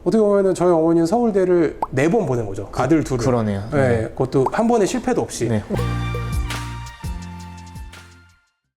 어떻게 보면은 저희 어머니는 서울대를 4번 보낸 거죠. 아들 둘을. 그러네요. 네, 그것도 한 번에 실패도 없이. 네.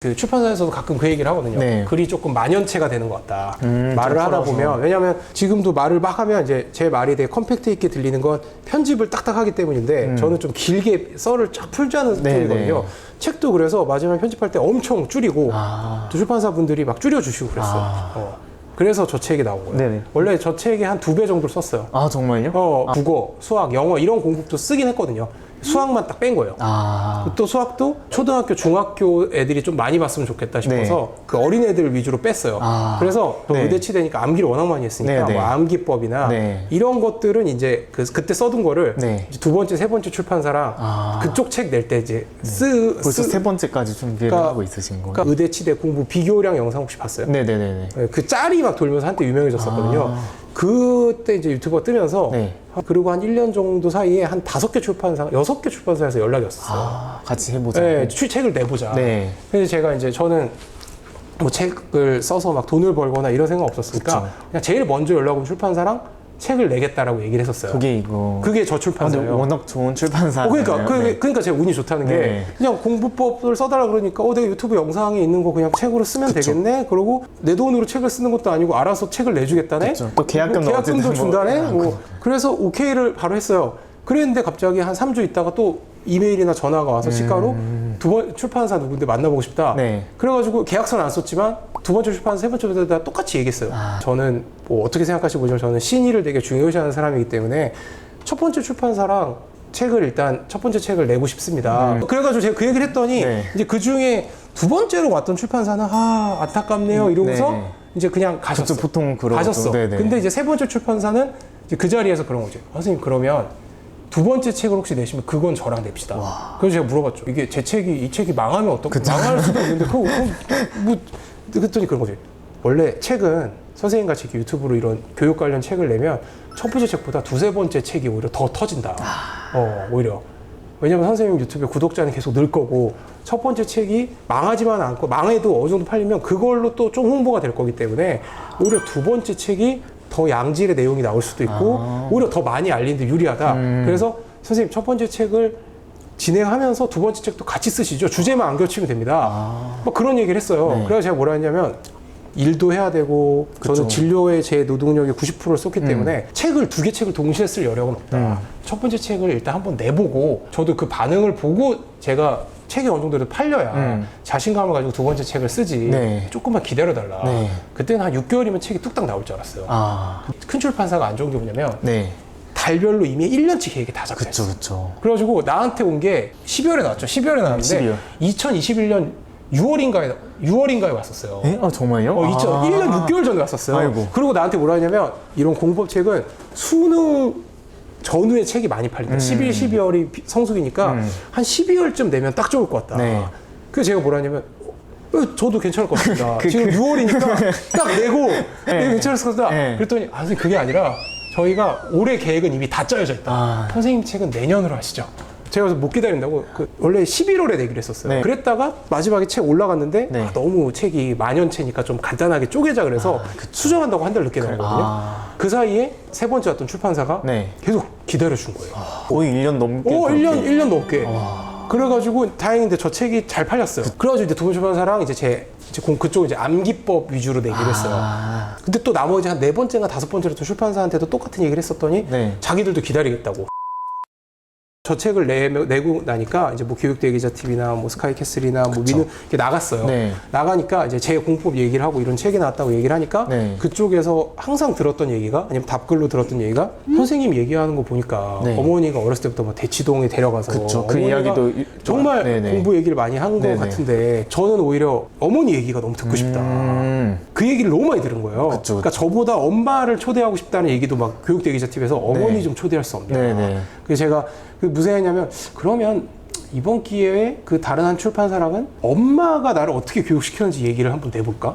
그 출판사에서도 가끔 그 얘기를 하거든요. 네. 글이 조금 만연체가 되는 것 같다. 말을 좀 하다 풀어서. 보면, 왜냐면 지금도 말을 막 하면 이제 제 말이 되게 컴팩트 있게 들리는 건 편집을 딱딱 하기 때문인데 저는 좀 길게 썰을 쫙 풀자는 네, 스타일이거든요. 네. 책도 그래서 마지막에 편집할 때 엄청 줄이고 아. 또 출판사분들이 막 줄여주시고 그랬어요. 아. 그래서 저 책이 나온 거예요. 네네. 원래 저 책이 한 2배 정도를 썼어요. 아, 정말요? 국어, 수학, 영어 이런 공부도 쓰긴 했거든요. 수학만 딱 뺀 거예요. 아. 또 수학도 초등학교, 중학교 애들이 좀 많이 봤으면 좋겠다 싶어서 그 어린 애들 위주로 뺐어요. 아. 그래서 저 네. 의대치되니까 암기를 워낙 많이 했으니까 네, 네. 뭐 암기법이나 네. 이런 것들은 이제 그때 써둔 거를 네. 이제 2번째, 3번째 출판사랑 아. 그쪽 책 낼 때 이제 벌써 3번째까지 준비를 그러니까- 하고 있으신 거예요? 그러니까 의대치대 공부 비교량 영상 혹시 봤어요? 네네네. 네, 그 짤이 막 돌면서 한때 유명해졌었거든요. 아. 그때 이제 유튜버 뜨면서 네. 그리고 한 1년 정도 사이에 한 5개 출판사, 6개 출판사에서 연락이 왔었어요. 아, 같이 해보자. 네, 책을 내보자. 네. 그래서 제가 이제 저는 뭐 책을 써서 막 돈을 벌거나 이런 생각 없었으니까 그쵸. 그냥 제일 먼저 연락 온 출판사랑 책을 내겠다라고 얘기를 했었어요. 그게 저 근데 출판사예요. 워낙 좋은 출판사. 그러니까 제가 운이 좋다는 게 네. 그냥 공부법을 써달라 그러니까 내가 유튜브 영상에 있는 거 그냥 책으로 쓰면 그쵸. 되겠네. 그러고 내 돈으로 책을 쓰는 것도 아니고 알아서 책을 내주겠다네. 그쵸. 또 계약금도 뭐 계약금도 어쨌든 준다네. 뭐, 그래서 오케이를 바로 했어요. 그랬는데 갑자기 한 3주 있다가 또 이메일이나 전화가 와서 시가로 출판사 누군데 만나보고 싶다. 네. 그래가지고 계약서는 안 썼지만 2번째 출판사, 3번째 출판사 똑같이 얘기했어요. 저는 뭐 어떻게 생각하실지 모르지만 저는 신의를 되게 중요시하는 사람이기 때문에 첫 번째 출판사랑 책을 일단 첫 번째 책을 내고 싶습니다. 그래가지고 제가 그 얘기를 했더니 네. 이제 그 중에 2번째로 왔던 출판사는 안타깝네요 이러면서 네. 이제 그냥 가셨어. 그쵸, 보통 그러죠. 가셨어. 네네. 근데 이제 3번째 출판사는 이제 그 자리에서 그런 거죠. 선생님 그러면 2번째 책을 혹시 내시면 그건 저랑 냅시다. 그래서 제가 물어봤죠. 이게 이 책이 망하면 망할 수도 있는데 뭐 그랬더니 그런 거지. 원래 책은 선생님 같이 이렇게 유튜브로 이런 교육 관련 책을 내면 첫 번째 책보다 2-3번째 책이 오히려 더 터진다. 오히려. 왜냐면 선생님 유튜브에 구독자는 계속 늘 거고 첫 번째 책이 망하지만 않고 망해도 어느 정도 팔리면 그걸로 또 좀 홍보가 될 거기 때문에 오히려 2번째 책이 더 양질의 내용이 나올 수도 있고 오히려 더 많이 알리는데 유리하다. 그래서 선생님 첫 번째 책을 진행하면서 2번째 책도 같이 쓰시죠. 주제만 안 겹치면 됩니다. 뭐 그런 얘기를 했어요. 네. 그래서 제가 뭐라 했냐면 일도 해야 되고 그쵸. 저는 진료에 제 노동력의 90%를 썼기 때문에 책을 2개 책을 동시에 쓸 여력은 없다. 첫 번째 책을 일단 한번 내보고 저도 그 반응을 보고 제가 책이 어느 정도 팔려야 자신감을 가지고 2번째 책을 쓰지. 네. 조금만 기다려달라. 네. 그때는 한 6개월이면 책이 뚝딱 나올 줄 알았어요. 아. 큰 출판사가 안 좋은 게 뭐냐면 네. 달별로 이미 1년치 계획이 다 잡혀 있어. 그쵸. 그래가지고 나한테 온 게 12월에 나왔죠. 12월에 나왔는데 2021년 6월인가에 왔었어요. 네? 아, 정말요? 1년 6개월 전에 왔었어요. 아이고. 그리고 나한테 뭐라 하냐면 이런 공법책은 수능 전후에 책이 많이 팔린다. 11, 12월이 성수기니까 한 12월쯤 내면 딱 좋을 것 같다. 네. 그래서 제가 뭐라 하냐면 저도 괜찮을 것 같습니다. 지금 6월이니까 딱 내고 괜찮을 것 같다. 네. 그랬더니 선생님 그게 아니라 저희가 올해 계획은 이미 다 짜여져 있다. 선생님 책은 내년으로 하시죠. 제가 그래서 못 기다린다고 원래 11월에 내기로 했었어요. 네. 그랬다가 마지막에 책 올라갔는데 네. 너무 책이 만연체니까 좀 간단하게 쪼개자 그래서 수정한다고 한 달 늦게 나오거든요. 그 사이에 3번째 왔던 출판사가 네. 계속 기다려준 거예요. 거의 1년 넘게. 1년 넘게. 그래가지고 다행인데 저 책이 잘 팔렸어요. 그래가지고 이제 2번 출판사랑 이제 그쪽 이제 암기법 위주로 내기를 했어요. 근데 또 나머지 한 4번째나 5번째로 또 출판사한테도 똑같은 얘기를 했었더니 네. 자기들도 기다리겠다고. 저 책을 내고 나니까 이제 뭐 교육대기자 TV나 뭐 스카이캐슬이나 뭐 미는 이렇게 나갔어요. 네. 나가니까 이제 제 공법 얘기를 하고 이런 책이 나왔다고 얘기를 하니까 네. 그쪽에서 항상 들었던 얘기가 아니면 답글로 들었던 얘기가 선생님 얘기하는 거 보니까 네. 어머니가 어렸을 때부터 막 대치동에 데려가서 그쵸. 그 어머니가 이야기도 정말 네네. 공부 얘기를 많이 한 것 네네. 같은데 저는 오히려 어머니 얘기가 너무 듣고 싶다. 그 얘기를 너무 많이 들은 거예요. 그쵸. 그러니까 저보다 엄마를 초대하고 싶다는 얘기도 막 교육대기자 TV에서 어머니 네. 좀 초대할 수 없냐. 네네. 그래서 제가 무슨 얘기냐면 그러면 이번 기회에 그 다른 한 출판사랑은 엄마가 나를 어떻게 교육시켰는지 얘기를 한번 내볼까?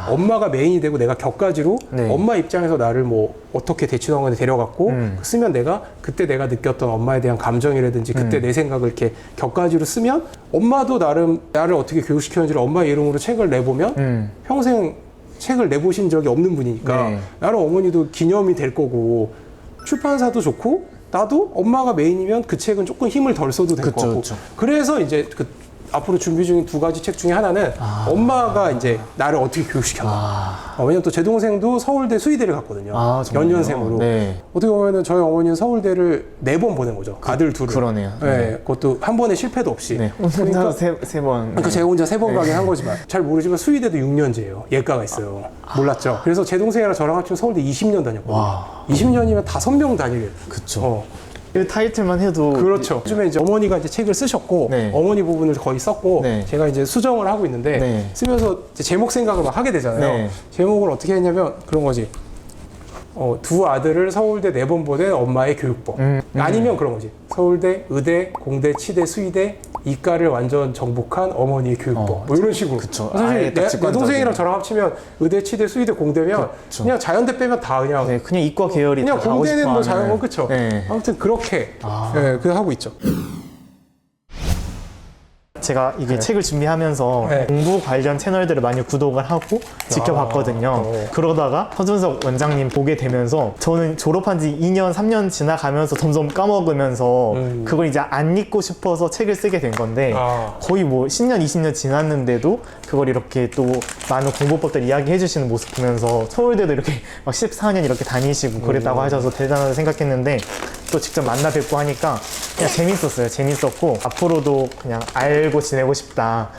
엄마가 메인이 되고 내가 격가지로 네. 엄마 입장에서 나를 뭐 어떻게 대치동원에 데려갔고 쓰면 내가 그때 내가 느꼈던 엄마에 대한 감정이라든지 그때 내 생각을 이렇게 격가지로 쓰면 엄마도 나를 어떻게 교육시켰는지를 엄마 이름으로 책을 내보면 평생 책을 내보신 적이 없는 분이니까 네. 나름 어머니도 기념이 될 거고 출판사도 좋고 나도 엄마가 메인이면 그 책은 조금 힘을 덜 써도 될 그쵸, 거고 그쵸. 그래서 이제 앞으로 준비 중인 2가지 책 중에 하나는 엄마가 이제 나를 어떻게 교육시켰나. 왜냐면 또 제 동생도 서울대 수의대를 갔거든요. 정말요? 연년생으로. 네. 어떻게 보면은 저희 어머니는 서울대를 4번 보낸 거죠. 아들 둘을. 그러네요. 네. 그것도 한 번에 실패도 없이. 네. 혼자 그러니까 세 번. 그러니까 제가 혼자 3번 가긴 한 거지만 잘 모르지만 수의대도 6년제예요. 예과가 있어요. 몰랐죠. 그래서 제 동생이랑 저랑 합치면 서울대 20년 다녔거든요. 와. 20년이면 5명 다니게. 그쵸. 이 타이틀만 해도 그렇죠. 요즘에 이제 어머니가 이제 책을 쓰셨고 네. 어머니 부분을 거의 썼고 네. 제가 이제 수정을 하고 있는데 네. 쓰면서 이제 제목 생각을 막 하게 되잖아요. 네. 제목을 어떻게 했냐면 그런 거지. 2 아들을 서울대 4번 보낸 엄마의 교육법. 아니면 그런 거지. 서울대, 의대, 공대, 치대, 수의대, 이과를 완전 정복한 어머니의 교육법. 뭐 이런 식으로. 그쵸. 사실 아예 딱 내 직관적인. 동생이랑 저랑 합치면 의대, 치대, 수의대, 공대면 그쵸. 그냥 자연대 빼면 다 그냥 네, 그냥 이과 계열이 그냥 다 가고 공대는 싶어 뭐 하는. 자연고 그쵸. 네. 아무튼 그렇게 그 하고 있죠. 제가 이게 책을 준비하면서 네. 공부 관련 채널들을 많이 구독을 하고 지켜봤거든요. 그러다가 서준석 원장님 보게 되면서 저는 졸업한 지 2년, 3년 지나가면서 점점 까먹으면서 그걸 이제 안 읽고 싶어서 책을 쓰게 된 건데 거의 뭐 10년, 20년 지났는데도 그걸 이렇게 또 많은 공부법들 이야기해 주시는 모습 보면서 서울대도 이렇게 막 14년 이렇게 다니시고 그랬다고 하셔서 대단하다 생각했는데 또 직접 만나 뵙고 하니까 그냥 재밌었어요. 재밌었고 앞으로도 그냥 알고 지내고 싶다.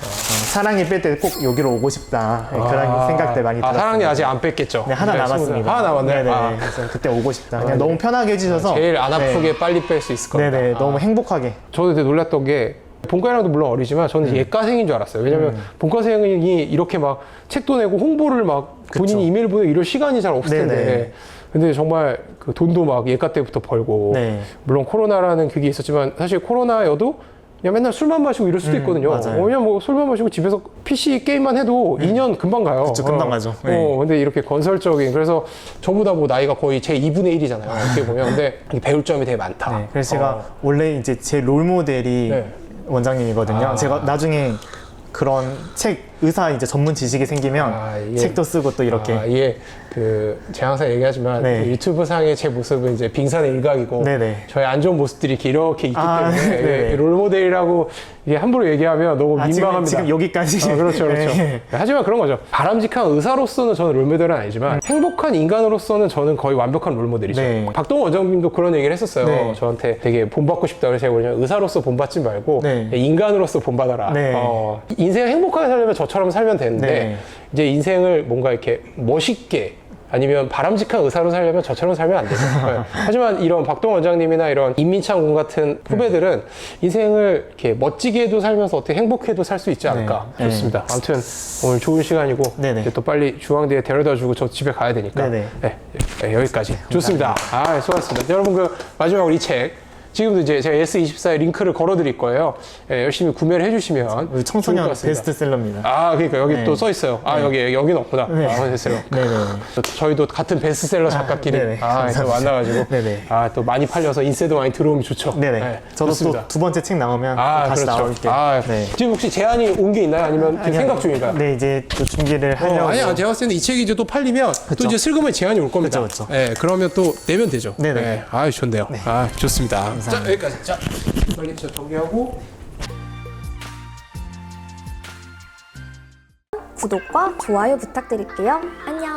사랑이 뺄 때 꼭 여기로 오고 싶다. 네, 그런 생각들 많이 들었어요. 사랑니 아직 안 뺐겠죠? 네, 하나 남았습니다. 하나 남았네. 네네. 그래서 그때 오고 싶다. 그냥 너무 편하게 해주셔서 제일 안 아프게 빨리 뺄 수 있을 겁니다. 네네. 너무 행복하게. 저도 되게 놀랐던 게 본과랑도 물론 어리지만 저는 예과생인 줄 알았어요. 왜냐면 본과생이 이렇게 막 책도 내고 홍보를 막 본인이 이메일 보내고 이럴 시간이 잘 없을 텐데 네네. 근데 정말 그 돈도 막 예과 때부터 벌고 네. 물론 코로나라는 그게 있었지만 사실 코로나여도 그냥 맨날 술만 마시고 이럴 수도 있거든요. 맞아요. 왜냐면 뭐 술만 마시고 집에서 PC 게임만 해도 2년 금방 가요. 그쵸, 금방 가죠. 네. 근데 이렇게 건설적인 그래서 저보다 뭐 나이가 거의 제 2분의 1이잖아요. 어떻게 보면 근데 배울 점이 되게 많다. 네, 그래서 제가 원래 이제 제 롤모델이 네. 원장님이거든요. 제가 나중에 그런 책 의사 이제 전문 지식이 생기면 이게- 책도 쓰고 또 이렇게 이게 제가 항상 얘기하지만 네. 그 유튜브 상의 제 모습은 이제 빙산의 일각이고 네네. 저의 안 좋은 모습들이 이렇게 있기 때문에 네네. 이게 롤모델이라고 이게 함부로 얘기하면 너무 민망합니다. 지금 여기까지. 그렇죠, 그렇죠. 네. 하지만 그런 거죠. 바람직한 의사로서는 저는 롤모델은 아니지만 행복한 인간으로서는 저는 거의 완벽한 롤모델이죠. 네. 박동원 원장님도 그런 얘기를 했었어요. 네. 저한테 되게 본받고 싶다. 그래서 제가 뭐냐면 의사로서 본받지 말고 네. 인간으로서 본받아라. 네. 인생을 행복하게 살려면 저처럼 살면 되는데 네. 이제 인생을 뭔가 이렇게 멋있게 아니면 바람직한 의사로 살려면 저처럼 살면 안 되죠. 네. 하지만 이런 박동원 원장님이나 이런 임민창 군 같은 후배들은 인생을 이렇게 멋지게도 살면서 어떻게 행복해도 살 수 있지 않을까. 네. 좋습니다. 아무튼 오늘 좋은 시간이고 네네. 이제 또 빨리 중앙대에 데려다 주고 저 집에 가야 되니까 네네. 네, 여기까지. 좋습니다. 수고하셨습니다. 여러분 그 마지막으로 이 책 지금도 이제 제가 S24에 링크를 걸어드릴 거예요. 열심히 구매를 해주시면 우리 청소년 좋을 것 같습니다. 베스트셀러입니다. 그러니까 여기 네. 또 써 있어요. 여기는 없구나. 네. 베스트셀러. 네네. 저희도 같은 베스트셀러 작가끼리 네네. 또 감사합니다. 만나가지고 네네. 또 많이 팔려서 인세도 많이 들어오면 좋죠. 네네. 네, 저도 좋습니다. 또 두 번째 책 나오면 또 다시 그렇죠. 나올게요. 네. 지금 혹시 제안이 온 게 있나요? 아니면 아니요. 생각 중인가요? 네, 이제 또 준비를 하려고. 아니야, 제가 봤을 때는 이 책이 이제 또 팔리면 또 이제 슬그머니 제안이 올 겁니다. 그쵸. 네, 그러면 또 내면 되죠. 네네. 네, 좋네요. 좋습니다. 자, 여기까지. 자, 빨리 정리하고. 구독과 좋아요 부탁드릴게요. 안녕!